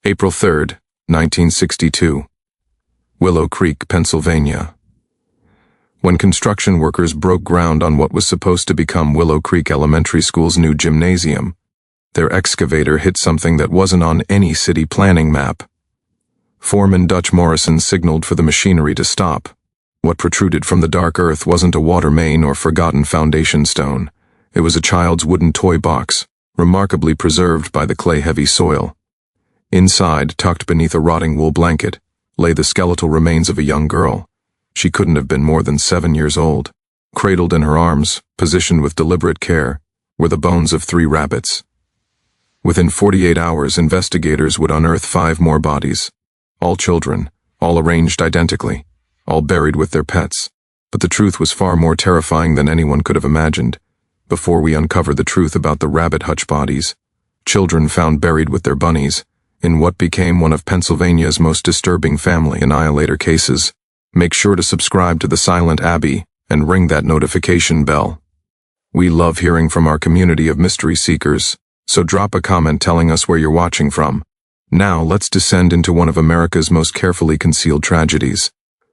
April 3, 1962. Willow Creek, Pennsylvania. When construction workers broke ground on what was supposed to become Willow Creek Elementary School's new gymnasium, their excavator hit something that wasn't on any city planning map. Foreman Dutch Morrison signaled for the machinery to stop. What protruded from the dark earth wasn't a water main or forgotten foundation stone. It was a child's wooden toy box, remarkably preserved by the clay-heavy soil. Inside, tucked beneath a rotting wool blanket, lay the skeletal remains of a young girl. She couldn't have been more than 7 years old. Cradled in her arms, positioned with deliberate care, were the bones of 3 rabbits. Within 48 hours, investigators would unearth 5 more bodies. All children, all arranged identically, all buried with their pets. But the truth was far more terrifying than anyone could have imagined. Before we uncover the truth about the rabbit hutch bodies, children found buried with their bunnies, in what became one of Pennsylvania's most disturbing family Annihilator cases, make sure to subscribe to the Silent Abbey and ring that notification bell. We love hearing from our community of mystery seekers, so drop a comment telling us where you're watching from. Now let's descend into one of America's most carefully concealed tragedies.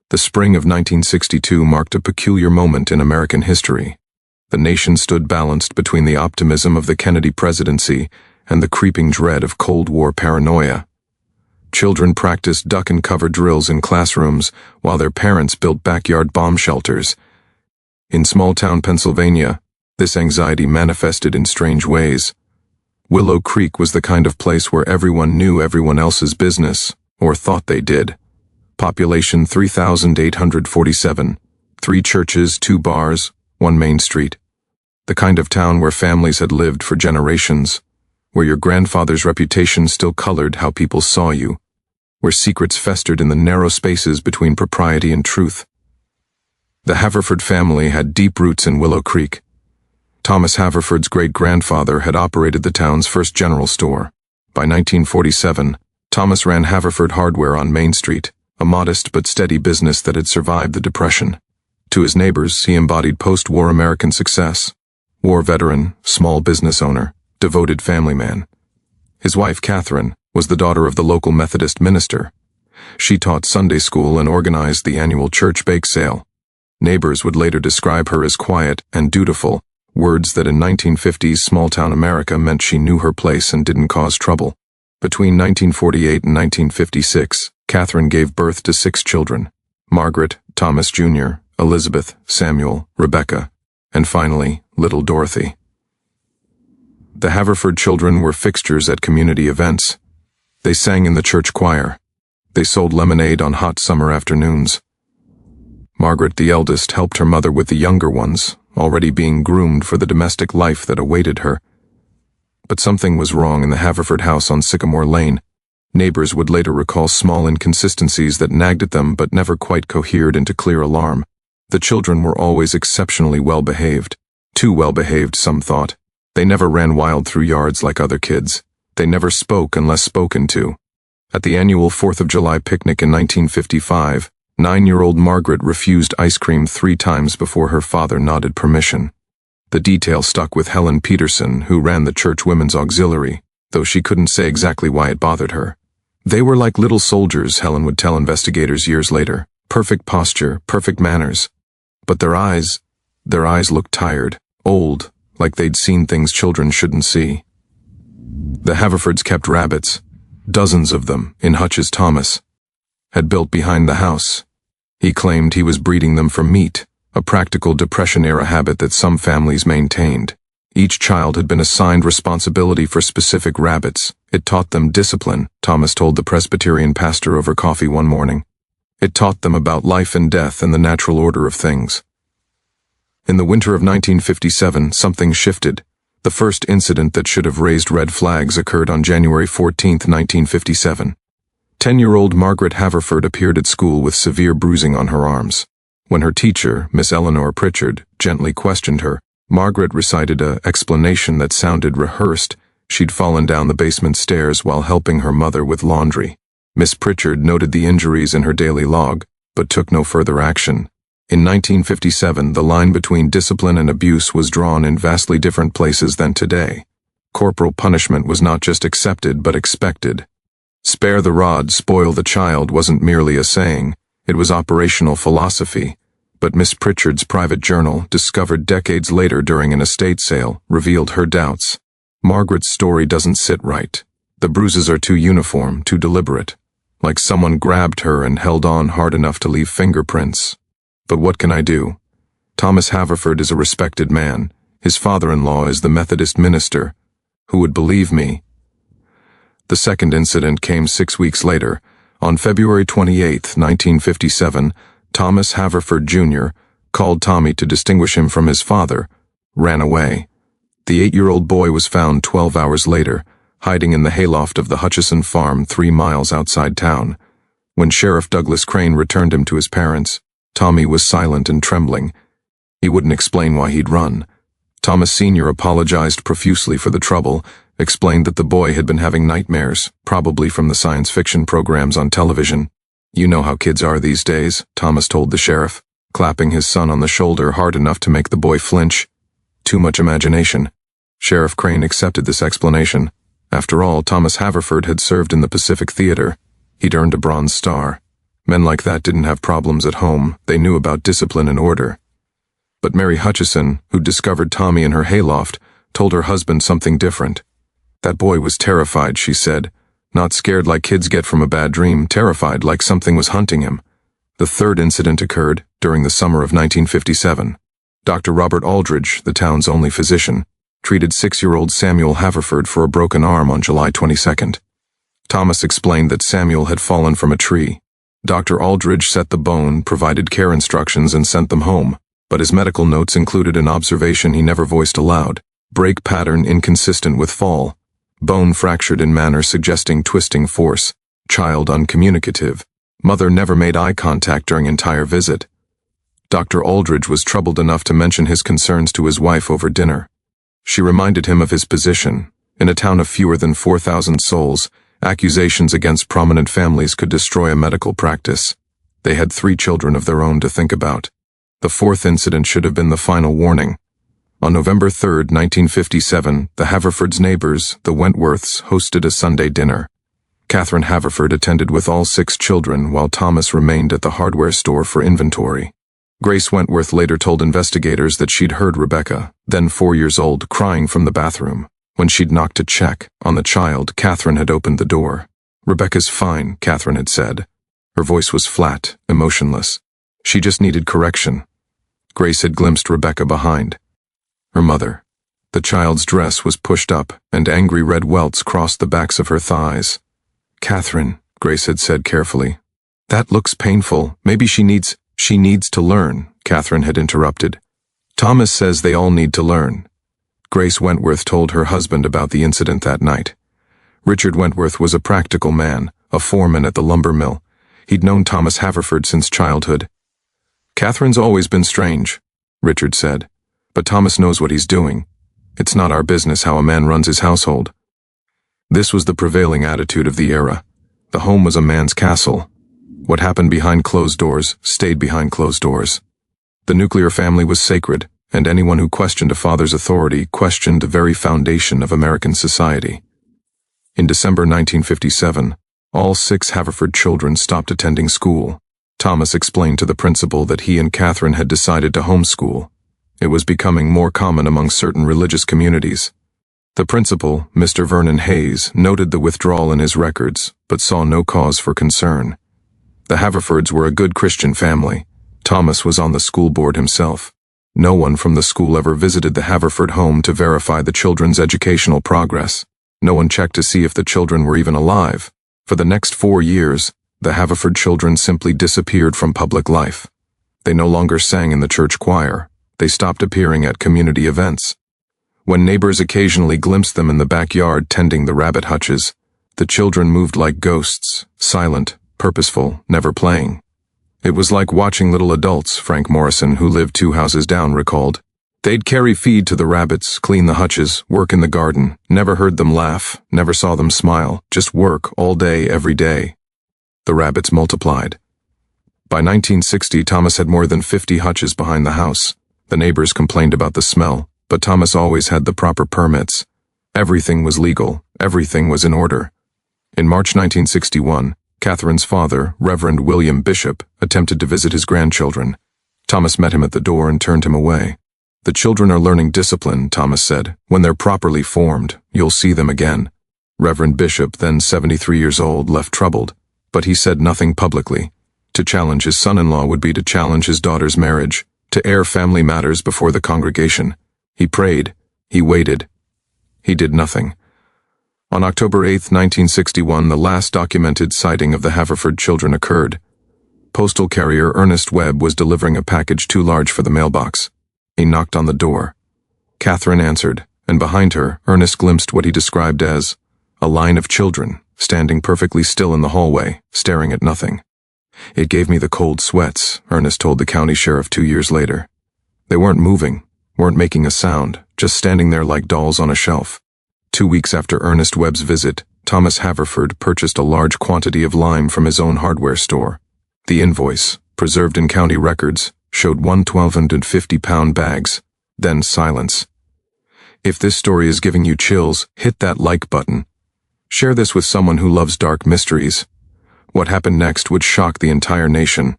The spring of 1962 marked a peculiar moment in American history. The nation stood balanced between the optimism of the Kennedy presidency and the creeping dread of Cold War paranoia. Children practiced duck-and-cover drills in classrooms while their parents built backyard bomb shelters. In small-town Pennsylvania, this anxiety manifested in strange ways. Willow Creek was the kind of place where everyone knew everyone else's business, or thought they did. Population 3,847, 3 churches, 2 bars, 1 main street. The kind of town where families had lived for generations, where your grandfather's reputation still colored how people saw you, where secrets festered in the narrow spaces between propriety and truth. The Haverford family had deep roots in Willow Creek. Thomas Haverford's great-grandfather had operated the town's first general store. By 1947, Thomas ran Haverford Hardware on Main Street, a modest but steady business that had survived the Depression. To his neighbors, he embodied post-war American success. War veteran, small business owner, devoted family man. His wife, Catherine, was the daughter of the local Methodist minister. She taught Sunday school and organized the annual church bake sale. Neighbors would later describe her as quiet and dutiful, words that in 1950s small-town America meant she knew her place and didn't cause trouble. Between 1948 and 1956, Catherine gave birth to 6 children: Margaret, Thomas Jr., Elizabeth, Samuel, Rebecca, and finally, little Dorothy. The Haverford children were fixtures at community events. They sang in the church choir. They sold lemonade on hot summer afternoons. Margaret, the eldest, helped her mother with the younger ones, already being groomed for the domestic life that awaited her. But something was wrong in the Haverford house on Sycamore Lane. Neighbors would later recall small inconsistencies that nagged at them but never quite cohered into clear alarm. The children were always exceptionally well-behaved. Too well-behaved, some thought. They never ran wild through yards like other kids. They never spoke unless spoken to. At the annual 4th of July picnic in 1955, 9-year-old Margaret refused ice cream 3 times before her father nodded permission. The detail stuck with Helen Peterson, who ran the church women's auxiliary, though she couldn't say exactly why it bothered her. They were like little soldiers, Helen would tell investigators years later. Perfect posture, perfect manners. But their eyes looked tired, old, like they'd seen things children shouldn't see. The Haverfords kept rabbits, dozens of them, in HUTCH's Thomas had built behind the house. He claimed he was breeding them for meat, a practical Depression-era habit that some families maintained. Each child had been assigned responsibility for specific rabbits. It taught them discipline, Thomas told the Presbyterian pastor over coffee one morning. It taught them about life and death and the natural order of things. In the winter of 1957, something shifted. The first incident that should have raised red flags occurred on January 14, 1957. 10-year-old Margaret Haverford appeared at school with severe bruising on her arms. When her teacher, Miss Eleanor Pritchard, gently questioned her, Margaret recited an explanation that sounded rehearsed. She'd fallen down the basement stairs while helping her mother with laundry. Miss Pritchard noted the injuries in her daily log, but took no further action. In 1957, the line between discipline and abuse was drawn in vastly different places than today. Corporal punishment was not just accepted but expected. Spare the rod, spoil the child wasn't merely a saying, it was operational philosophy. But Miss Pritchard's private journal, discovered decades later during an estate sale, revealed her doubts. Margaret's story doesn't sit right. The bruises are too uniform, too deliberate. Like someone grabbed her and held on hard enough to leave fingerprints. But what can I do? Thomas Haverford is a respected man. His father-in-law is the Methodist minister. Who would believe me? The second incident came 6 weeks later. On February 28, 1957, Thomas Haverford Jr. called Tommy to distinguish him from his father, ran away. The 8-year-old boy was found 12 hours later, hiding in the hayloft of the Hutchison farm 3 miles outside town. When Sheriff Douglas Crane returned him to his parents, Tommy was silent and trembling. He wouldn't explain why he'd run. Thomas Sr. apologized profusely for the trouble, explained that the boy had been having nightmares, probably from the science fiction programs on television. You know how kids are these days, Thomas told the sheriff, clapping his son on the shoulder hard enough to make the boy flinch. Too much imagination. Sheriff Crane accepted this explanation. After all, Thomas Haverford had served in the Pacific Theater. He'd earned a Bronze Star. Men like that didn't have problems at home. They knew about discipline and order. But Mary Hutchison, who discovered Tommy in her hayloft, told her husband something different. That boy was terrified, she said. Not scared like kids get from a bad dream, terrified like something was hunting him. The third incident occurred during the summer of 1957. Dr. Robert Aldridge, the town's only physician, treated 6-year-old Samuel Haverford for a broken arm on July 22nd. Thomas explained that Samuel had fallen from a tree. Dr. Aldridge set the bone, provided care instructions, and sent them home, but his medical notes included an observation he never voiced aloud. Break pattern inconsistent with fall. Bone fractured in manner suggesting twisting force. Child uncommunicative. Mother never made eye contact during entire visit. Dr. Aldridge was troubled enough to mention his concerns to his wife over dinner. She reminded him of his position. In a town of fewer than 4,000 souls, accusations against prominent families could destroy a medical practice. They had 3 children of their own to think about. The 4th incident should have been the final warning. On November 3, 1957, the Haverfords' neighbors, the Wentworths, hosted a Sunday dinner. Catherine Haverford attended with all 6 children while Thomas remained at the hardware store for inventory. Grace Wentworth later told investigators that she'd heard Rebecca, then 4 years old, crying from the bathroom. When she'd knocked to check on the child, Catherine had opened the door. "Rebecca's fine," Catherine had said. Her voice was flat, emotionless. She just needed correction. Grace had glimpsed Rebecca behind. Her mother. The child's dress was pushed up, and angry red welts crossed the backs of her thighs. "Catherine," Grace had said carefully. "That looks painful. Maybe she needs to learn," Catherine had interrupted. "Thomas says they all need to learn." Grace Wentworth told her husband about the incident that night. Richard Wentworth was a practical man, a foreman at the lumber mill. He'd known Thomas Haverford since childhood. "Catherine's always been strange," Richard said. "But Thomas knows what he's doing. It's not our business how a man runs his household." This was the prevailing attitude of the era. The home was a man's castle. What happened behind closed doors stayed behind closed doors. The nuclear family was sacred, and anyone who questioned a father's authority questioned the very foundation of American society. In December 1957, all 6 Haverford children stopped attending school. Thomas explained to the principal that he and Catherine had decided to homeschool. It was becoming more common among certain religious communities. The principal, Mr. Vernon Hayes, noted the withdrawal in his records, but saw no cause for concern. The Haverfords were a good Christian family. Thomas was on the school board himself. No one from the school ever visited the Haverford home to verify the children's educational progress. No one checked to see if the children were even alive. For the next 4 years, the Haverford children simply disappeared from public life. They no longer sang in the church choir. They stopped appearing at community events. When neighbors occasionally glimpsed them in the backyard tending the rabbit hutches, the children moved like ghosts, silent, purposeful, never playing. It was like watching little adults, Frank Morrison, who lived 2 houses down, recalled. They'd carry feed to the rabbits, clean the hutches, work in the garden, never heard them laugh, never saw them smile, just work all day, every day. The rabbits multiplied. By 1960, Thomas had more than 50 hutches behind the house. The neighbors complained about the smell, but Thomas always had the proper permits. Everything was legal, everything was in order. In March 1961, Catherine's father, Reverend William Bishop, attempted to visit his grandchildren. Thomas met him at the door and turned him away. "The children are learning discipline," Thomas said. "When they're properly formed, you'll see them again." Reverend Bishop, then 73 years old, left troubled, but he said nothing publicly. To challenge his son-in-law would be to challenge his daughter's marriage, to air family matters before the congregation. He prayed. He waited. He did nothing. On October 8, 1961, the last documented sighting of the Haverford children occurred. Postal carrier Ernest Webb was delivering a package too large for the mailbox. He knocked on the door. Catherine answered, and behind her, Ernest glimpsed what he described as a line of children, standing perfectly still in the hallway, staring at nothing. "It gave me the cold sweats," Ernest told the county sheriff 2 years later. "They weren't moving, weren't making a sound, just standing there like dolls on a shelf." 2 weeks after Ernest Webb's visit, Thomas Haverford purchased a large quantity of lime from his own hardware store. The invoice, preserved in county records, showed 1 1,250-pound bags, then silence. If this story is giving you chills, hit that like button. Share this with someone who loves dark mysteries. What happened next would shock the entire nation.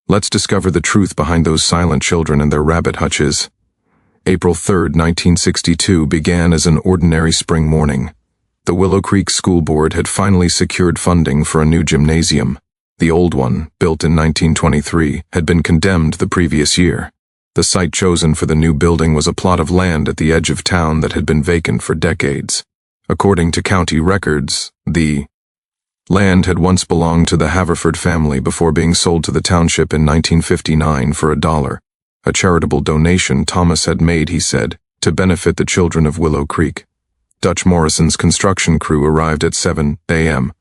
Let's discover the truth behind those silent children and their rabbit hutches. April 3, 1962 began as an ordinary spring morning. The Willow Creek School Board had finally secured funding for a new gymnasium. The old one, built in 1923, had been condemned the previous year. The site chosen for the new building was a plot of land at the edge of town that had been vacant for decades. According to county records, the land had once belonged to the Haverford family before being sold to the township in 1959 for $1. A charitable donation Thomas had made, he said, to benefit the children of Willow Creek. Dutch Morrison's construction crew arrived at 7 a.m.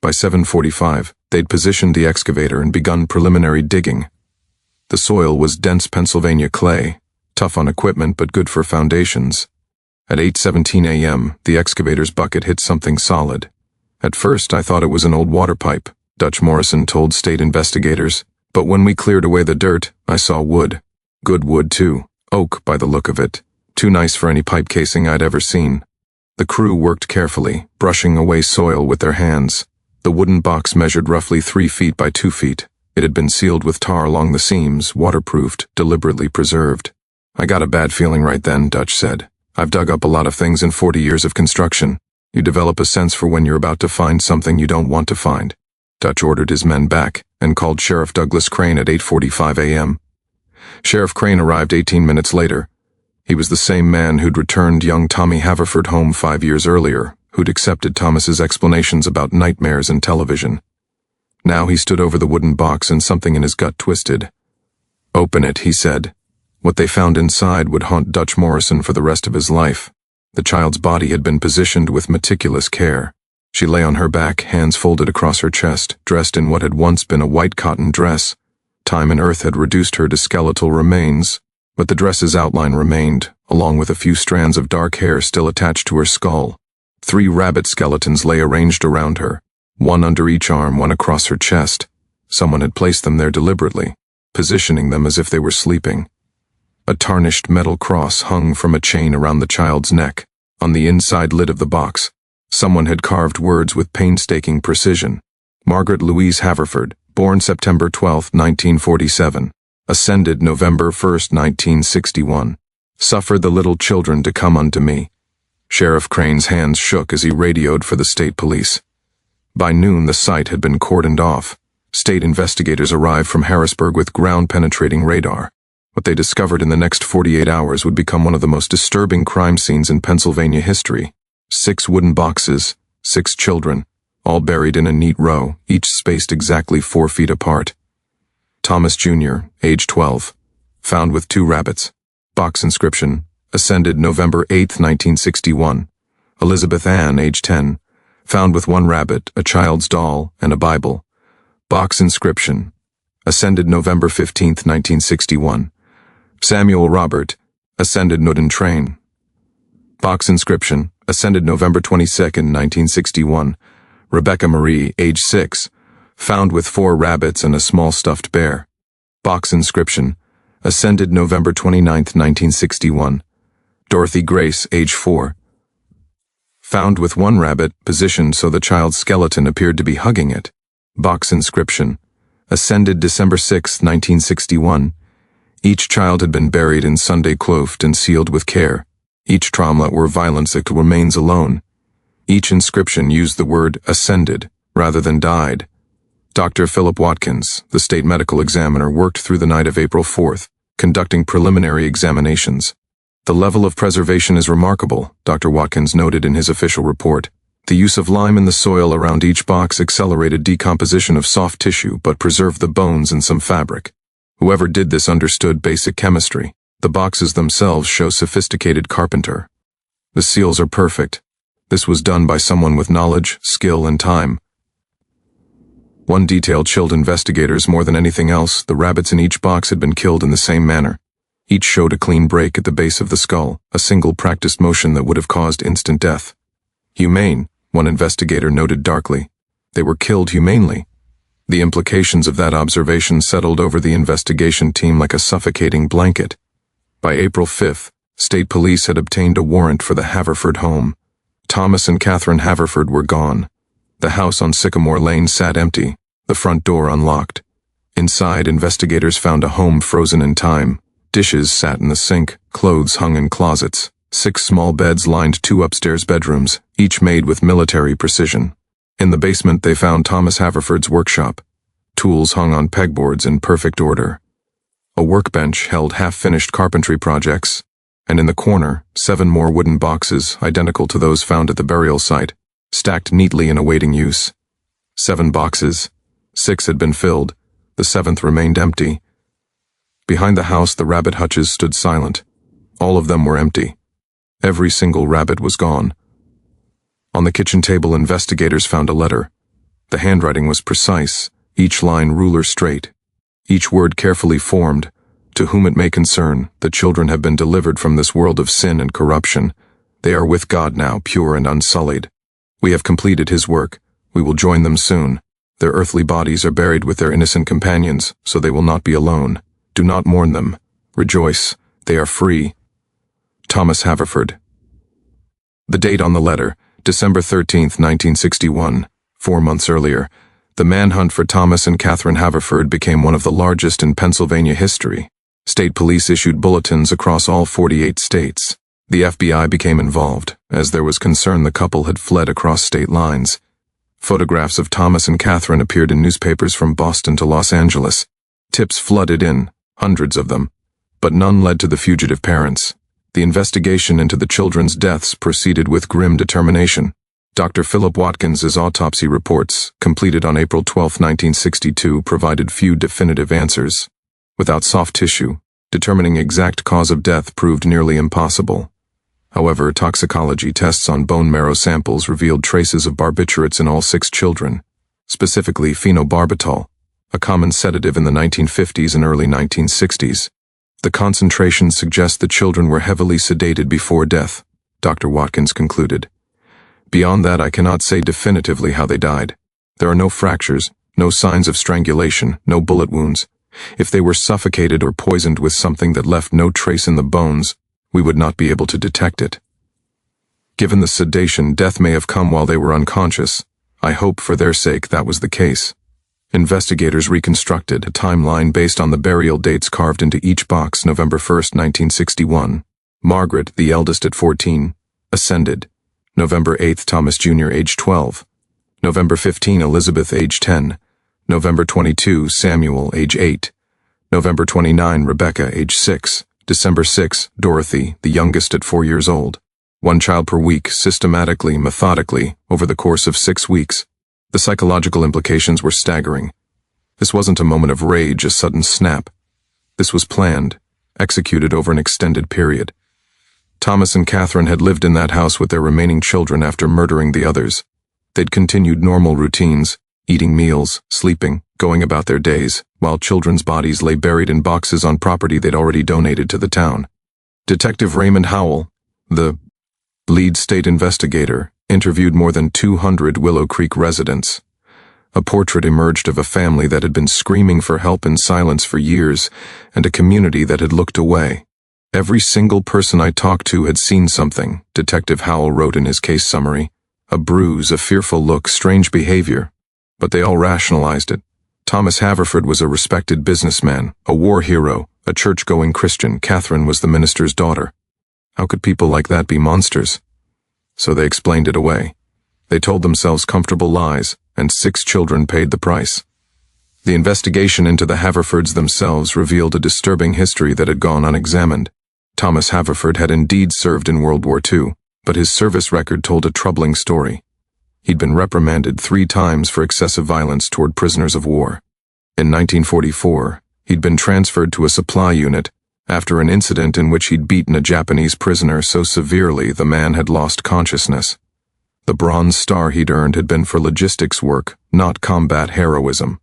By 7:45, they'd positioned the excavator and begun preliminary digging. The soil was dense Pennsylvania clay, tough on equipment but good for foundations. At 8:17 a.m., the excavator's bucket hit something solid. "At first, I thought it was an old water pipe," Dutch Morrison told state investigators, "but when we cleared away the dirt, I saw wood. Good wood, too. Oak, by the look of it. Too nice for any pipe casing I'd ever seen." The crew worked carefully, brushing away soil with their hands. The wooden box measured roughly 3 feet by 2 feet. It had been sealed with tar along the seams, waterproofed, deliberately preserved. "I got a bad feeling right then," Dutch said. "I've dug up a lot of things in 40 years of construction. You develop a sense for when you're about to find something you don't want to find." Dutch ordered his men back and called Sheriff Douglas Crane at 8:45 a.m. Sheriff Crane arrived 18 minutes later. He was the same man who'd returned young Tommy Haverford home 5 years earlier, who'd accepted Thomas's explanations about nightmares and television. Now he stood over the wooden box and something in his gut twisted. "Open it," he said. What they found inside would haunt Dutch Morrison for the rest of his life. The child's body had been positioned with meticulous care. She lay on her back, hands folded across her chest, dressed in what had once been a white cotton dress. Time and earth had reduced her to skeletal remains, but the dress's outline remained, along with a few strands of dark hair still attached to her skull. 3 rabbit skeletons lay arranged around her, one under each arm, one across her chest. Someone had placed them there deliberately, positioning them as if they were sleeping. A tarnished metal cross hung from a chain around the child's neck. On the inside lid of the box, someone had carved words with painstaking precision. Margaret Louise Haverford, born September 12, 1947. Ascended November 1, 1961. Suffer the little children to come unto me. Sheriff Crane's hands shook as he radioed for the state police. By noon, the site had been cordoned off. State investigators arrived from Harrisburg with ground-penetrating radar. What they discovered in the next 48 hours would become one of the most disturbing crime scenes in Pennsylvania history. 6 wooden boxes, 6 children, all buried in a neat row, each spaced exactly 4 feet apart. Thomas Jr., age 12, found with 2 rabbits. Box inscription, ascended November 8, 1961. Elizabeth Ann, age 10, found with 1 rabbit, a child's doll, and a Bible. Box inscription, ascended November 15, 1961. Samuel Robert, ascended Nuden Train. Box inscription, ascended November 22, 1961. Rebecca Marie, age 6, found with 4 rabbits and a small stuffed bear. Box inscription, ascended November 29, 1961. Dorothy Grace, age 4, Found with one rabbit positioned so the child's skeleton appeared to be hugging it. Box inscription. Ascended December 6, 1961. Each child had been buried in Sunday clothed and sealed with care. Each trauma or violence that remains alone. Each inscription used the word ascended rather than died. Dr. Philip Watkins, the state medical examiner, worked through the night of April 4th, conducting preliminary examinations. The level of preservation is remarkable, Dr. Watkins noted in his official report. The use of lime in the soil around each box accelerated decomposition of soft tissue but preserved the bones and some fabric. Whoever did this understood basic chemistry. The boxes themselves show sophisticated carpenter. The seals are perfect. This was done by someone with knowledge, skill, and time. One detail chilled investigators more than anything else. The rabbits in each box had been killed in the same manner. Each showed a clean break at the base of the skull, a single practiced motion that would have caused instant death. Humane, one investigator noted darkly. They were killed humanely. The implications of that observation settled over the investigation team like a suffocating blanket. By April 5th, state police had obtained a warrant for the Haverford home. Thomas and Catherine Haverford were gone. The house on Sycamore Lane sat empty, the front door unlocked. Inside, investigators found a home frozen in time. Dishes sat in the sink, clothes hung in closets. 6 small beds lined 2 upstairs bedrooms, each made with military precision. In the basement they found Thomas Haverford's workshop. Tools hung on pegboards in perfect order. A workbench held half-finished carpentry projects, and in the corner, 7 more wooden boxes, identical to those found at the burial site, stacked neatly and awaiting use. 7 boxes. 6 had been filled. The 7th remained empty. Behind the house, the rabbit hutches stood silent. All of them were empty. Every single rabbit was gone. On the kitchen table, investigators found a letter. The handwriting was precise, each line ruler straight, each word carefully formed. To whom it may concern, the children have been delivered from this world of sin and corruption. They are with God now, pure and unsullied. We have completed His work. We will join them soon. Their earthly bodies are buried with their innocent companions, so they will not be alone. Do not mourn them. Rejoice. They are free. Thomas Haverford. The date on the letter, December 13, 1961. 4 months earlier, the manhunt for Thomas and Catherine Haverford became one of the largest in Pennsylvania history. State police issued bulletins across all 48 states. The FBI became involved, as there was concern the couple had fled across state lines. Photographs of Thomas and Catherine appeared in newspapers from Boston to Los Angeles. Tips flooded in, hundreds of them, but none led to the fugitive parents. The investigation into the children's deaths proceeded with grim determination. Dr. Philip Watkins's autopsy reports, completed on April 12, 1962, provided few definitive answers. Without soft tissue, determining exact cause of death proved nearly impossible. However, toxicology tests on bone marrow samples revealed traces of barbiturates in all 6 children, specifically phenobarbital, a common sedative in the 1950s and early 1960s. The concentrations suggest the children were heavily sedated before death, Dr. Watkins concluded. Beyond that, I cannot say definitively how they died. There are no fractures, no signs of strangulation, no bullet wounds. If they were suffocated or poisoned with something that left no trace in the bones, we would not be able to detect it. Given the sedation, death may have come while they were unconscious. I hope for their sake that was the case. Investigators reconstructed a timeline based on the burial dates carved into each box. November 1, 1961. Margaret, the eldest at 14, ascended. November 8, Thomas Jr., age 12. November 15, Elizabeth, age 10. November 22, Samuel, age 8. November 29, Rebecca, age 6. December 6, Dorothy, the youngest at 4 years old. 1 child per week, systematically, methodically, over the course of 6 weeks. The psychological implications were staggering. This wasn't a moment of rage, a sudden snap. This was planned, executed over an extended period. Thomas and Catherine had lived in that house with their remaining children after murdering the others. They'd continued normal routines, eating meals, sleeping, going about their days, while children's bodies lay buried in boxes on property they'd already donated to the town. Detective Raymond Howell, the lead state investigator, interviewed more than 200 Willow Creek residents. A portrait emerged of a family that had been screaming for help in silence for years, and a community that had looked away. Every single person I talked to had seen something, Detective Howell wrote in his case summary. A bruise, a fearful look, strange behavior. But they all rationalized it. Thomas Haverford was a respected businessman, a war hero, a church-going Christian. Catherine was the minister's daughter. How could people like that be monsters? So they explained it away. They told themselves comfortable lies, and 6 children paid the price. The investigation into the Haverfords themselves revealed a disturbing history that had gone unexamined. Thomas Haverford had indeed served in World War II, but his service record told a troubling story. He'd been reprimanded 3 times for excessive violence toward prisoners of war. In 1944, he'd been transferred to a supply unit after an incident in which he'd beaten a Japanese prisoner so severely the man had lost consciousness. The Bronze Star he'd earned had been for logistics work, not combat heroism,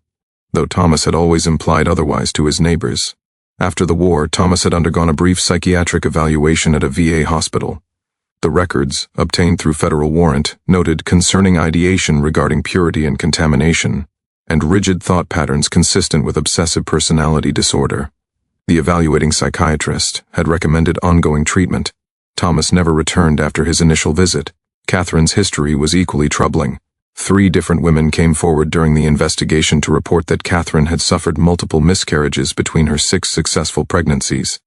though Thomas had always implied otherwise to his neighbors. After the war, Thomas had undergone a brief psychiatric evaluation at a VA hospital. The records, obtained through federal warrant, noted concerning ideation regarding purity and contamination, and rigid thought patterns consistent with obsessive personality disorder. The evaluating psychiatrist had recommended ongoing treatment. Thomas never returned after his initial visit. Catherine's history was equally troubling. 3 different women came forward during the investigation to report that Catherine had suffered multiple miscarriages between her 6 successful pregnancies.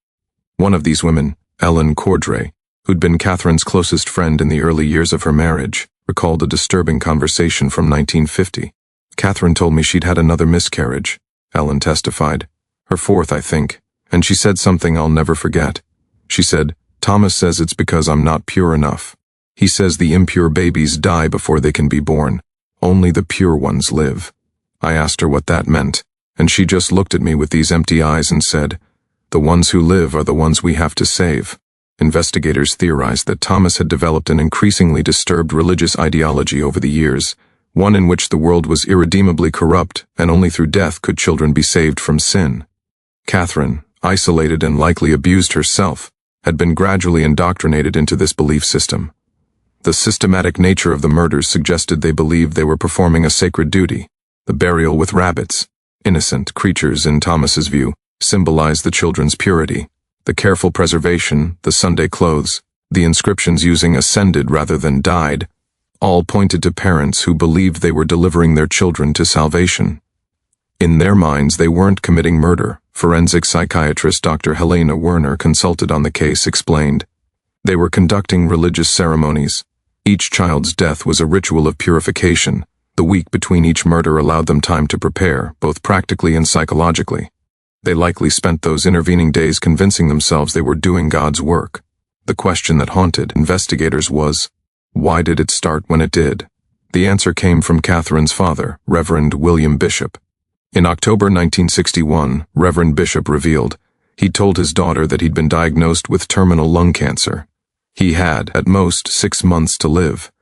One of these women, Ellen Cordray, who'd been Catherine's closest friend in the early years of her marriage, recalled a disturbing conversation from 1950. Catherine told me she'd had another miscarriage, Ellen testified. Her 4th, I think, and she said something I'll never forget. She said, "Thomas says it's because I'm not pure enough. He says the impure babies die before they can be born. Only the pure ones live." I asked her what that meant, and she just looked at me with these empty eyes and said, "The ones who live are the ones we have to save." Investigators theorized that Thomas had developed an increasingly disturbed religious ideology over the years, one in which the world was irredeemably corrupt and only through death could children be saved from sin. Catherine, isolated and likely abused herself, had been gradually indoctrinated into this belief system. The systematic nature of the murders suggested they believed they were performing a sacred duty. The burial with rabbits, innocent creatures in Thomas's view, symbolized the children's purity. The careful preservation, the Sunday clothes, the inscriptions using ascended rather than died, all pointed to parents who believed they were delivering their children to salvation. In their minds, they weren't committing murder. Forensic psychiatrist Dr. Helena Werner, consulted on the case, explained. They were conducting religious ceremonies. Each child's death was a ritual of purification. The week between each murder allowed them time to prepare, both practically and psychologically. They likely spent those intervening days convincing themselves they were doing God's work. The question that haunted investigators was, why did it start when it did? The answer came from Catherine's father, Reverend William Bishop. In October 1961, Reverend Bishop revealed he'd told his daughter that he'd been diagnosed with terminal lung cancer. He had, at most, 6 months to live.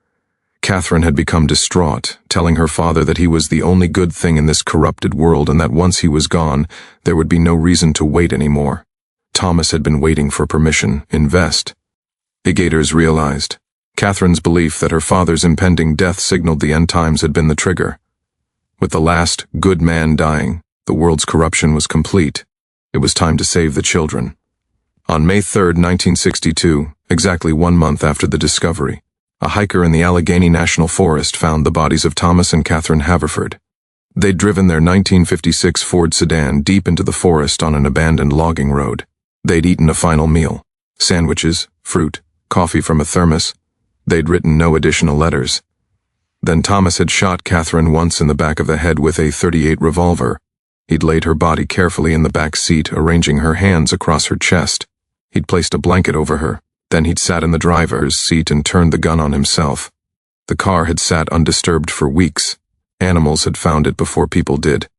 Catherine had become distraught, telling her father that he was the only good thing in this corrupted world and that once he was gone, there would be no reason to wait anymore. Thomas had been waiting for permission. Investigators realized Catherine's belief that her father's impending death signaled the end times had been the trigger. With the last good man dying, the world's corruption was complete. It was time to save the children. On May 3, 1962, exactly 1 month after the discovery, a hiker in the Allegheny National Forest found the bodies of Thomas and Catherine Haverford. They'd driven their 1956 Ford sedan deep into the forest on an abandoned logging road. They'd eaten a final meal: sandwiches, fruit, coffee from a thermos. They'd written no additional letters. Then Thomas had shot Catherine once in the back of the head with a .38 revolver. He'd laid her body carefully in the back seat, arranging her hands across her chest. He'd placed a blanket over her. Then he'd sat in the driver's seat and turned the gun on himself. The car had sat undisturbed for weeks. Animals had found it before people did.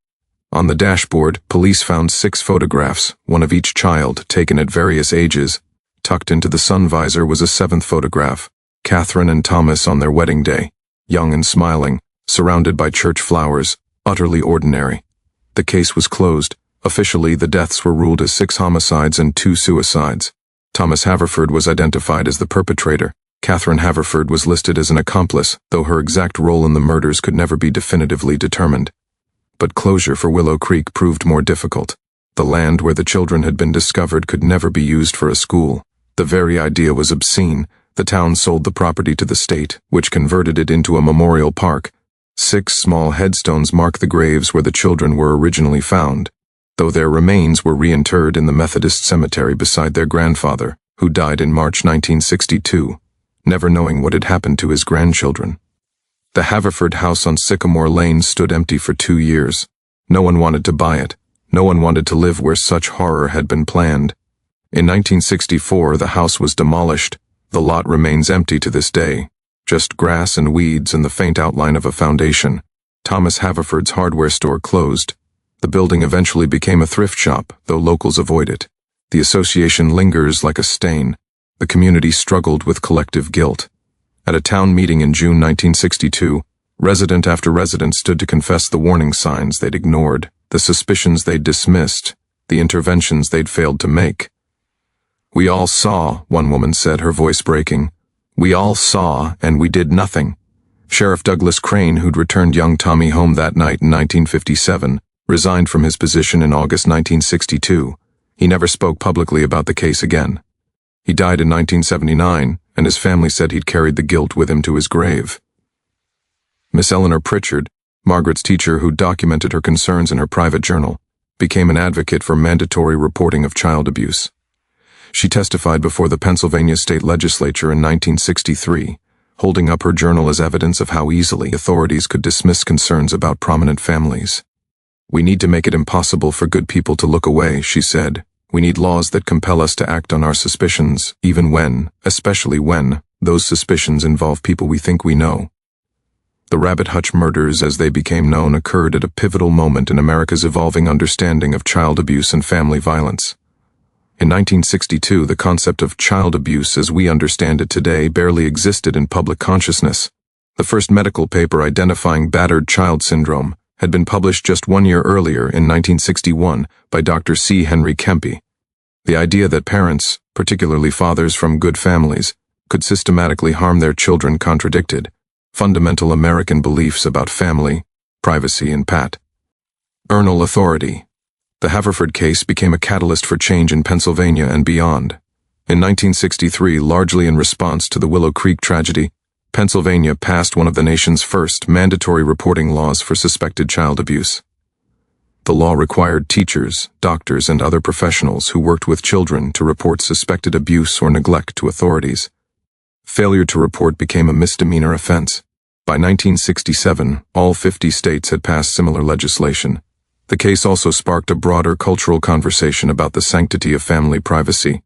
On the dashboard, police found 6 photographs, one of each child, taken at various ages. Tucked into the sun visor was a 7th photograph, Catherine and Thomas on their wedding day, young and smiling, surrounded by church flowers, utterly ordinary. The case was closed. Officially, the deaths were ruled as 6 homicides and 2 suicides. Thomas Haverford was identified as the perpetrator. Catherine Haverford was listed as an accomplice, though her exact role in the murders could never be definitively determined. But closure for Willow Creek proved more difficult. The land where the children had been discovered could never be used for a school. The very idea was obscene. The town sold the property to the state, which converted it into a memorial park. 6 small headstones mark the graves where the children were originally found, though their remains were reinterred in the Methodist cemetery beside their grandfather, who died in March 1962, never knowing what had happened to his grandchildren. The Haverford house on Sycamore Lane stood empty for 2 years. No one wanted to buy it. No one wanted to live where such horror had been planned. In 1964, the house was demolished. The lot remains empty to this day. Just grass and weeds and the faint outline of a foundation. Thomas Haverford's hardware store closed. The building eventually became a thrift shop, though locals avoid it. The association lingers like a stain. The community struggled with collective guilt. At a town meeting in June 1962, resident after resident stood to confess the warning signs they'd ignored, the suspicions they'd dismissed, the interventions they'd failed to make. "We all saw," one woman said, her voice breaking. "We all saw, and we did nothing." Sheriff Douglas Crane, who'd returned young Tommy home that night in 1957, resigned from his position in August 1962. He never spoke publicly about the case again. He died in 1979, and his family said he'd carried the guilt with him to his grave. Miss Eleanor Pritchard, Margaret's teacher who documented her concerns in her private journal, became an advocate for mandatory reporting of child abuse. She testified before the Pennsylvania State Legislature in 1963, holding up her journal as evidence of how easily authorities could dismiss concerns about prominent families. "We need to make it impossible for good people to look away," she said. "We need laws that compel us to act on our suspicions, even when, especially when, those suspicions involve people we think we know." The Rabbit Hutch murders, as they became known, occurred at a pivotal moment in America's evolving understanding of child abuse and family violence. In 1962, the concept of child abuse as we understand it today barely existed in public consciousness. The first medical paper identifying battered child syndrome had been published just 1 year earlier in 1961 by Dr. C. Henry Kempe. The idea that parents, particularly fathers from good families, could systematically harm their children contradicted fundamental American beliefs about family, privacy, and paternal authority. The Haverford case became a catalyst for change in Pennsylvania and beyond. In 1963, largely in response to the Willow Creek tragedy, Pennsylvania passed one of the nation's first mandatory reporting laws for suspected child abuse. The law required teachers, doctors, and other professionals who worked with children to report suspected abuse or neglect to authorities. Failure to report became a misdemeanor offense. By 1967, all 50 states had passed similar legislation. The case also sparked a broader cultural conversation about the sanctity of family privacy.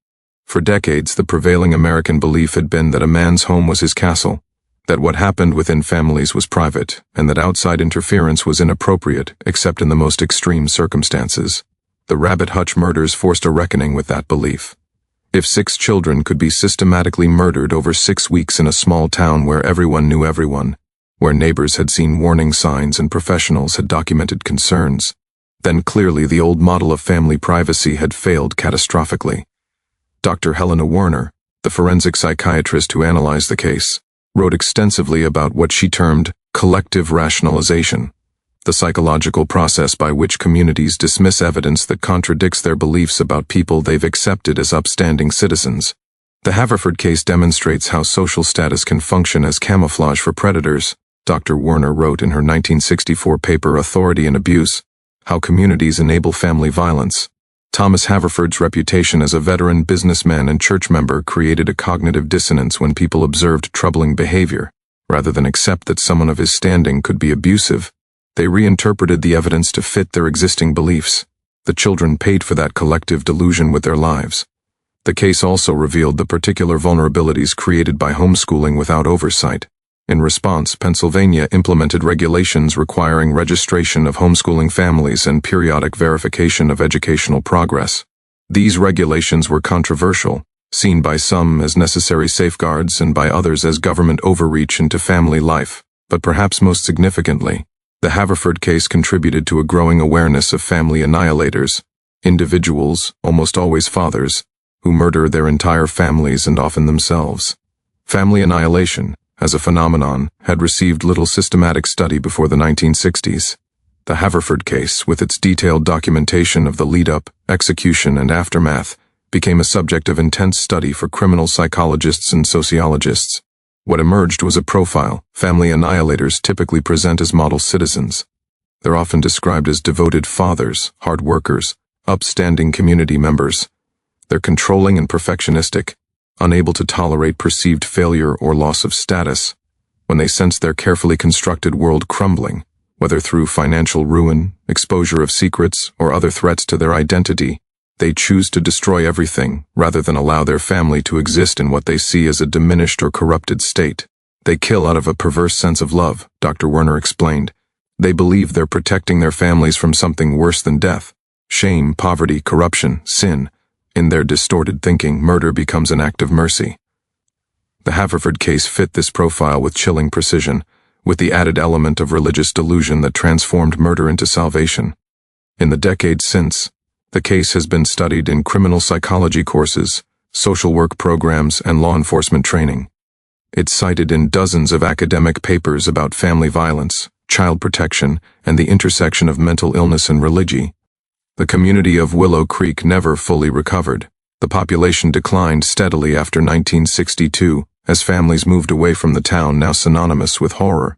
For decades, the prevailing American belief had been that a man's home was his castle, that what happened within families was private, and that outside interference was inappropriate except in the most extreme circumstances. The Rabbit Hutch murders forced a reckoning with that belief. If 6 children could be systematically murdered over 6 weeks in a small town where everyone knew everyone, where neighbors had seen warning signs and professionals had documented concerns, then clearly the old model of family privacy had failed catastrophically. Dr. Helena Werner, the forensic psychiatrist who analyzed the case, wrote extensively about what she termed collective rationalization, the psychological process by which communities dismiss evidence that contradicts their beliefs about people they've accepted as upstanding citizens. The Haverford case demonstrates how social status can function as camouflage for predators, Dr. Werner wrote in her 1964 paper Authority and Abuse, How Communities Enable Family Violence. Thomas Haverford's reputation as a veteran businessman and church member created a cognitive dissonance when people observed troubling behavior. Rather than accept that someone of his standing could be abusive, they reinterpreted the evidence to fit their existing beliefs. The children paid for that collective delusion with their lives. The case also revealed the particular vulnerabilities created by homeschooling without oversight. In response, Pennsylvania implemented regulations requiring registration of homeschooling families and periodic verification of educational progress. These regulations were controversial, seen by some as necessary safeguards and by others as government overreach into family life, but perhaps most significantly, the Haverford case contributed to a growing awareness of family annihilators, individuals, almost always fathers, who murder their entire families and often themselves. Family annihilation, as a phenomenon, had received little systematic study before the 1960s. The Haverford case, with its detailed documentation of the lead-up, execution, and aftermath, became a subject of intense study for criminal psychologists and sociologists. What emerged was a profile family annihilators typically present as model citizens. They're often described as devoted fathers, hard workers, upstanding community members. They're controlling and perfectionistic, unable to tolerate perceived failure or loss of status. When they sense their carefully constructed world crumbling, whether through financial ruin, exposure of secrets, or other threats to their identity, they choose to destroy everything rather than allow their family to exist in what they see as a diminished or corrupted state. They kill out of a perverse sense of love, Dr. Werner explained. They believe they're protecting their families from something worse than death. Shame, poverty, corruption, sin. In their distorted thinking, murder becomes an act of mercy. The Haverford case fit this profile with chilling precision, with the added element of religious delusion that transformed murder into salvation. In the decades since, the case has been studied in criminal psychology courses, social work programs, and law enforcement training. It's cited in dozens of academic papers about family violence, child protection, and the intersection of mental illness and religion. The community of Willow Creek never fully recovered. The population declined steadily after 1962, as families moved away from the town now synonymous with horror.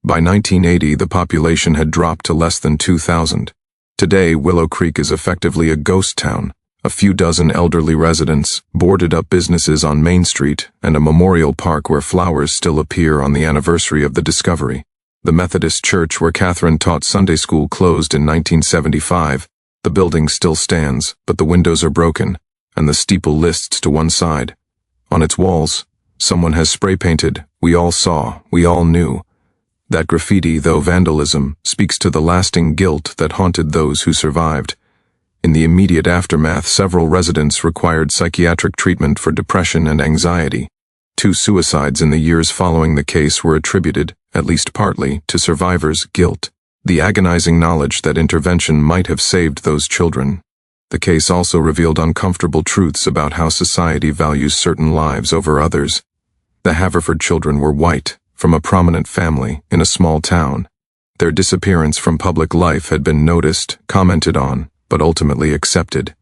By 1980, the population had dropped to less than 2,000. Today, Willow Creek is effectively a ghost town, a few dozen elderly residents, boarded-up businesses on Main Street, and a memorial park where flowers still appear on the anniversary of the discovery. The Methodist church where Catherine taught Sunday school closed in 1975. The building still stands, but the windows are broken, and the steeple lists to one side. On its walls, someone has spray-painted, "We all saw, we all knew." That graffiti, though vandalism, speaks to the lasting guilt that haunted those who survived. In the immediate aftermath, several residents required psychiatric treatment for depression and anxiety. 2 suicides in the years following the case were attributed, at least partly, to survivors' guilt, the agonizing knowledge that intervention might have saved those children. The case also revealed uncomfortable truths about how society values certain lives over others. The Haverford children were white, from a prominent family, in a small town. Their disappearance from public life had been noticed, commented on, but ultimately accepted.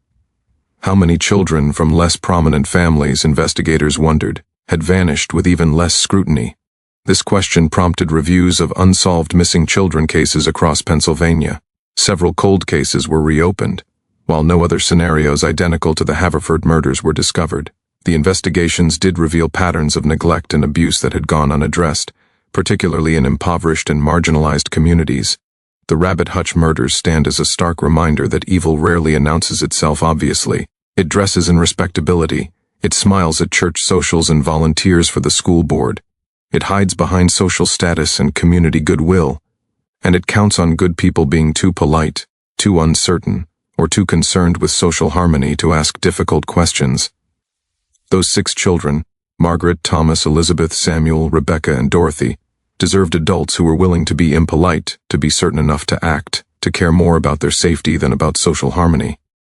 How many children from less prominent families, investigators wondered, had vanished with even less scrutiny? This question prompted reviews of unsolved missing children cases across Pennsylvania. Several cold cases were reopened, while no other scenarios identical to the Haverford murders were discovered. The investigations did reveal patterns of neglect and abuse that had gone unaddressed, particularly in impoverished and marginalized communities. The HUTCH murders stand as a stark reminder that evil rarely announces itself obviously. It dresses in respectability. It smiles at church socials and volunteers for the school board. It hides behind social status and community goodwill. And it counts on good people being too polite, too uncertain, or too concerned with social harmony to ask difficult questions. Those 6 children, Margaret, Thomas, Elizabeth, Samuel, Rebecca, and Dorothy, deserved adults who were willing to be impolite, to be certain enough to act, to care more about their safety than about social harmony.